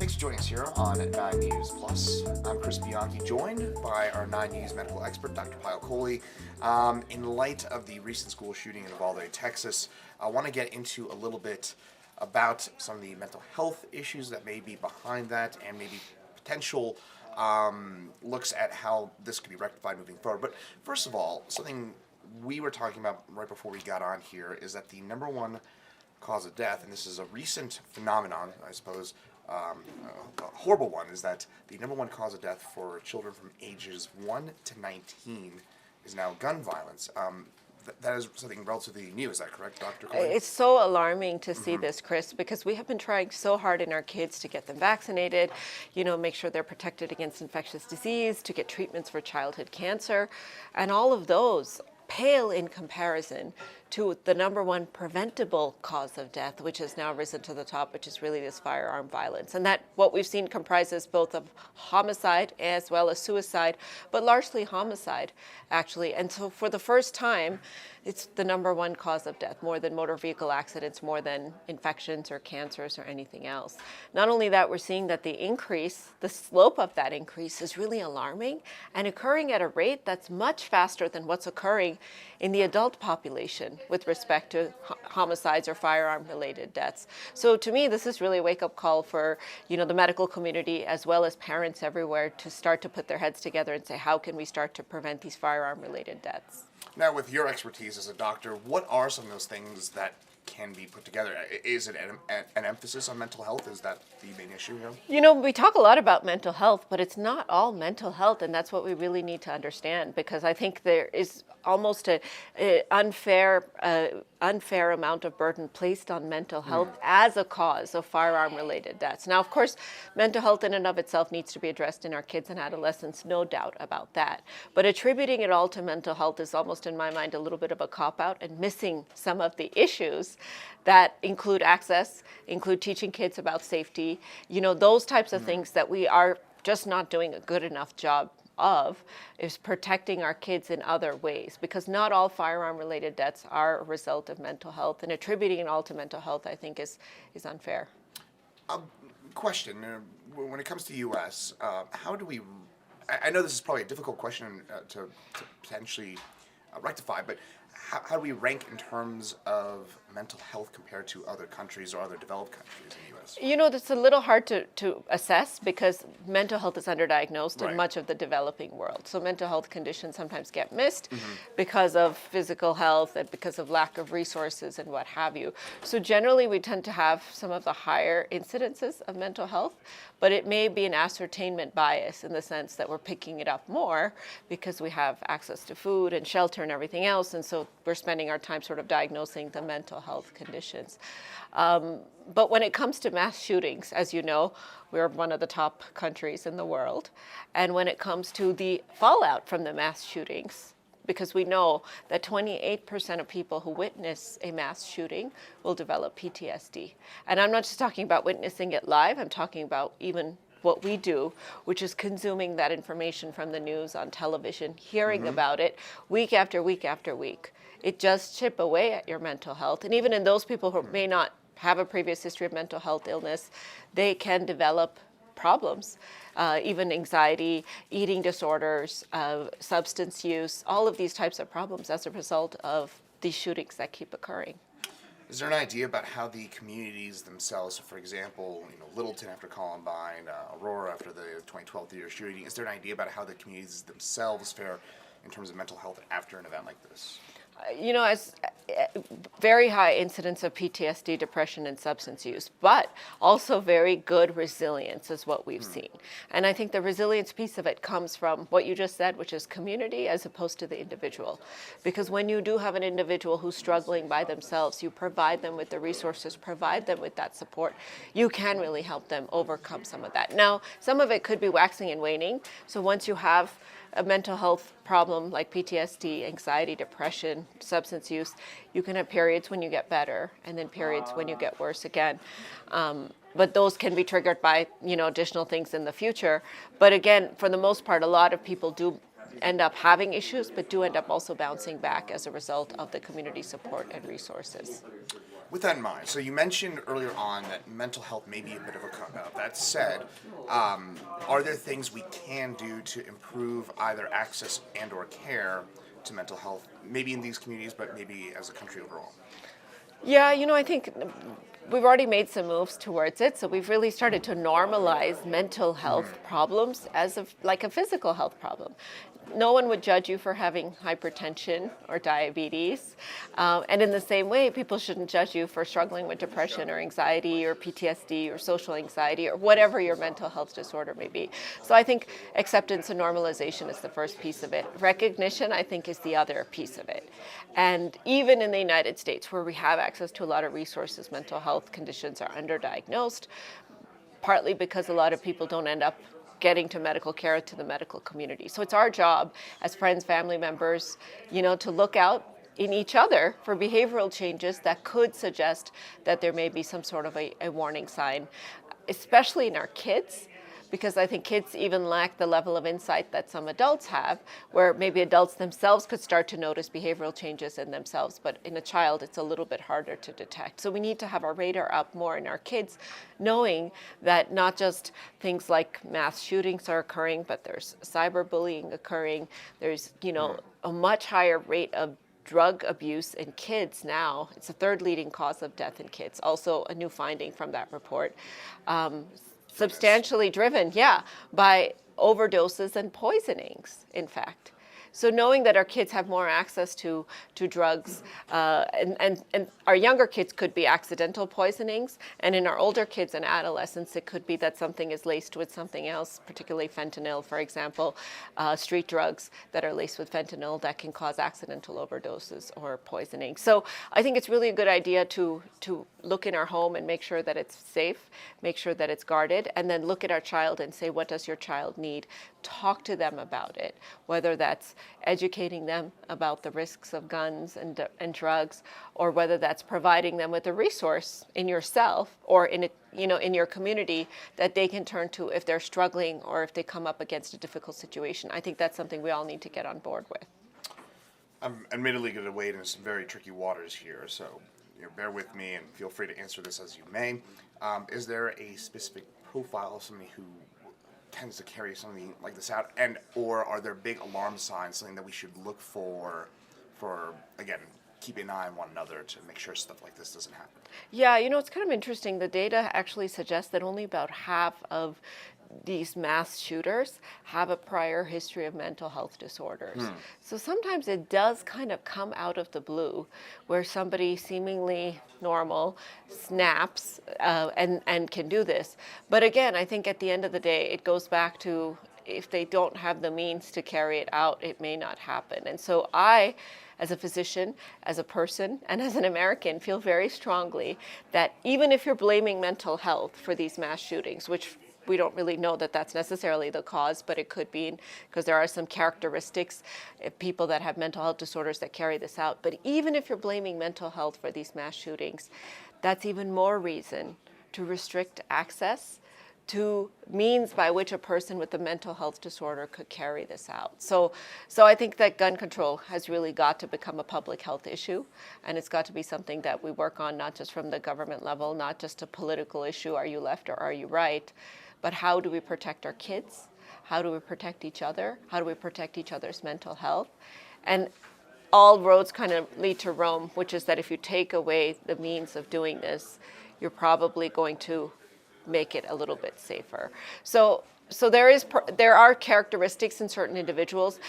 Thanks for joining us here on 9 News Plus. I'm Chris Bianchi, joined by our 9 News medical expert, Dr. Payal Kohli. In light of the recent school shooting in Uvalde, Texas, I want to get into a little bit about some of the mental health issues that may be behind that and maybe potential looks at how this could be rectified moving forward. But first of all, something we were talking about right before we got on here is that the number one cause of death, and this is a recent phenomenon, I suppose, a horrible one, is that the number one cause of death for children from ages 1 to 19 is now gun violence. That is something relatively new, is that correct, Dr. Kohli? It's so alarming to see this, Chris, because we have been trying so hard in our kids to get them vaccinated, make sure they're protected against infectious disease, to get treatments for childhood cancer, and all of those pale in comparison to the number one preventable cause of death, which has now risen to the top, which is really this firearm violence. And that, what we've seen, comprises both of homicide as well as suicide, but largely homicide, actually. And so for the first time, it's the number one cause of death, more than motor vehicle accidents, more than infections or cancers or anything else. Not only that, we're seeing that the slope of that increase is really alarming and occurring at a rate that's much faster than what's occurring in the adult population with respect to homicides or firearm-related deaths. So to me, this is really a wake-up call for the medical community as well as parents everywhere to start to put their heads together and say, how can we start to prevent these firearm-related deaths? Now, with your expertise as a doctor, what are some of those things that can be put together? Is it an emphasis on mental health? Is that the main issue here? We talk a lot about mental health, but it's not all mental health, and that's what we really need to understand, because I think there is almost an unfair amount of burden placed on mental health as a cause of firearm-related deaths. Now, of course, mental health in and of itself needs to be addressed in our kids and adolescents, no doubt about that. But attributing it all to mental health is almost, in my mind, a little bit of a cop-out and missing some of the issues that include access, include teaching kids about safety, those types of things that we are just not doing a good enough job of, is protecting our kids in other ways, because not all firearm-related deaths are a result of mental health, and attributing it all to mental health, I think, is unfair. Question, when it comes to U.S., how do we, I know this is probably a difficult question to potentially rectify, but how do we rank in terms of mental health compared to other countries or other developed countries in the U.S.? It's a little hard to assess, because mental health is underdiagnosed in much of the developing world. So mental health conditions sometimes get missed because of physical health and because of lack of resources and what have you. So generally, we tend to have some of the higher incidences of mental health, but it may be an ascertainment bias in the sense that we're picking it up more because we have access to food and shelter and everything else, and so we're spending our time sort of diagnosing the mental health conditions. But when it comes to mass shootings, as you know, we're one of the top countries in the world. And when it comes to the fallout from the mass shootings, because we know that 28% of people who witness a mass shooting will develop PTSD. And I'm not just talking about witnessing it live, I'm talking about even what we do, which is consuming that information from the news, on television, hearing about it week after week after week. It does chip away at your mental health. And even in those people who may not have a previous history of mental health illness, they can develop problems, even anxiety, eating disorders, substance use, all of these types of problems as a result of these shootings that keep occurring. Is there an idea about how the communities themselves, so for example, Littleton after Columbine, Aurora after the 2012 theater shooting, is there an idea about how the communities themselves fare in terms of mental health after an event like this? As very high incidence of PTSD, depression, and substance use, but also very good resilience is what we've seen. And I think the resilience piece of it comes from what you just said, which is community as opposed to the individual. Because when you do have an individual who's struggling by themselves, you provide them with the resources, provide them with that support, you can really help them overcome some of that. Now, some of it could be waxing and waning. So once you have a mental health problem like PTSD, anxiety, depression, substance use, you can have periods when you get better and then periods when you get worse again. But those can be triggered by, additional things in the future. But again, for the most part, a lot of people do end up having issues, but do end up also bouncing back as a result of the community support and resources. With that in mind, so you mentioned earlier on that mental health may be a bit of a cut-out. That said, are there things we can do to improve either access and or care to mental health, maybe in these communities, but maybe as a country overall? Yeah, I think we've already made some moves towards it. So we've really started to normalize mental health problems as like a physical health problem. No one would judge you for having hypertension or diabetes. And in the same way, people shouldn't judge you for struggling with depression or anxiety or PTSD or social anxiety or whatever your mental health disorder may be. So I think acceptance and normalization is the first piece of it. Recognition, I think, is the other piece of it. And even in the United States, where we have access to a lot of resources, mental health conditions are underdiagnosed, partly because a lot of people don't end up getting to medical care, to the medical community. So it's our job as friends, family members, to look out in each other for behavioral changes that could suggest that there may be some sort of a warning sign, especially in our kids, because I think kids even lack the level of insight that some adults have, where maybe adults themselves could start to notice behavioral changes in themselves, but in a child, it's a little bit harder to detect. So we need to have our radar up more in our kids, knowing that not just things like mass shootings are occurring, but there's cyberbullying occurring. There's, a much higher rate of drug abuse in kids now. It's the third leading cause of death in kids. Also a new finding from that report. Substantially driven, by overdoses and poisonings, in fact. So knowing that our kids have more access to drugs, and our younger kids could be accidental poisonings, and in our older kids and adolescents, it could be that something is laced with something else, particularly fentanyl, for example, street drugs that are laced with fentanyl that can cause accidental overdoses or poisoning. So I think it's really a good idea to look in our home and make sure that it's safe, make sure that it's guarded, and then look at our child and say, what does your child need? Talk to them about it, whether that's educating them about the risks of guns and drugs, or whether that's providing them with a resource in yourself or in your community that they can turn to if they're struggling or if they come up against a difficult situation. I think that's something we all need to get on board with. I'm admittedly going to wade into some very tricky waters here, so bear with me and feel free to answer this as you may. Is there a specific profile of somebody who tends to carry something like this out, and or are there big alarm signs, something that we should look for again, keeping an eye on one another to make sure stuff like this doesn't happen? Yeah, it's kind of interesting. The data actually suggests that only about half of these mass shooters have a prior history of mental health disorders. So sometimes it does kind of come out of the blue, where somebody seemingly normal snaps and can do this. But again, I think at the end of the day, it goes back to if they don't have the means to carry it out, it may not happen. And so I, as a physician, as a person, and as an American, feel very strongly that even if you're blaming mental health for these mass shootings, which we don't really know that that's necessarily the cause, but it could be, because there are some characteristics of people that have mental health disorders that carry this out. But even if you're blaming mental health for these mass shootings, that's even more reason to restrict access to means by which a person with a mental health disorder could carry this out. So I think that gun control has really got to become a public health issue, and it's got to be something that we work on, not just from the government level, not just a political issue, are you left or are you right, but how do we protect our kids? How do we protect each other? How do we protect each other's mental health? And all roads kind of lead to Rome, which is that if you take away the means of doing this, you're probably going to make it a little bit safer. So there are characteristics in certain individuals,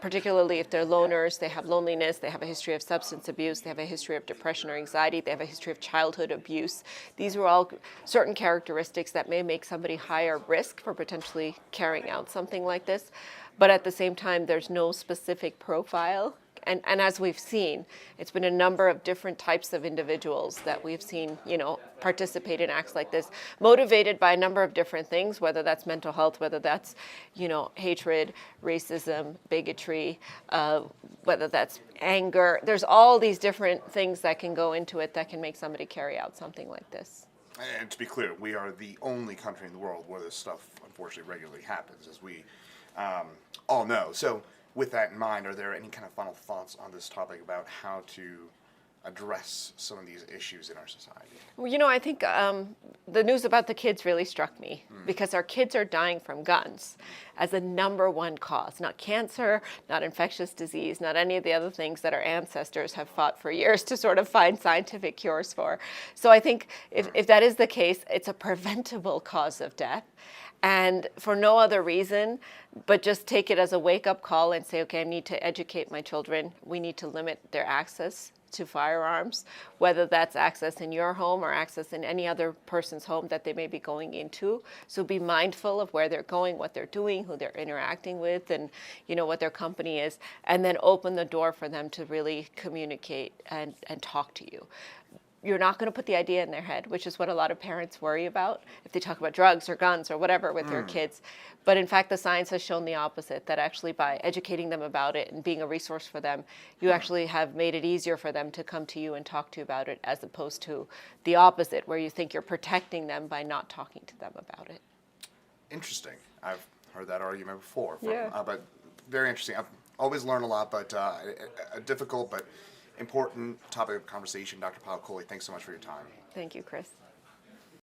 particularly if they're loners, they have loneliness, they have a history of substance abuse, they have a history of depression or anxiety, they have a history of childhood abuse. These are all certain characteristics that may make somebody higher risk for potentially carrying out something like this. But at the same time, there's no specific profile. And as we've seen, it's been a number of different types of individuals that we've seen, participate in acts like this, motivated by a number of different things, whether that's mental health, whether that's, hatred, racism, bigotry, whether that's anger. There's all these different things that can go into it that can make somebody carry out something like this. And to be clear, we are the only country in the world where this stuff, unfortunately, regularly happens, as we all know. So with that in mind, are there any kind of final thoughts on this topic about how to address some of these issues in our society? Well, I think the news about the kids really struck me because our kids are dying from guns as the number one cause, not cancer, not infectious disease, not any of the other things that our ancestors have fought for years to sort of find scientific cures for. So I think if that is the case, it's a preventable cause of death. And for no other reason, but just take it as a wake-up call and say, okay, I need to educate my children. We need to limit their access to firearms, whether that's access in your home or access in any other person's home that they may be going into. So be mindful of where they're going, what they're doing, who they're interacting with, and what their company is, and then open the door for them to really communicate and talk to you. You're not going to put the idea in their head, which is what a lot of parents worry about if they talk about drugs or guns or whatever with their kids. But in fact, the science has shown the opposite, that actually by educating them about it and being a resource for them, you actually have made it easier for them to come to you and talk to you about it, as opposed to the opposite, where you think you're protecting them by not talking to them about it. Interesting. I've heard that argument before. Yeah. But very interesting. I've always learned a lot, but a difficult but important topic of conversation. Dr. Payal Kohli, thanks so much for your time. Thank you, Chris.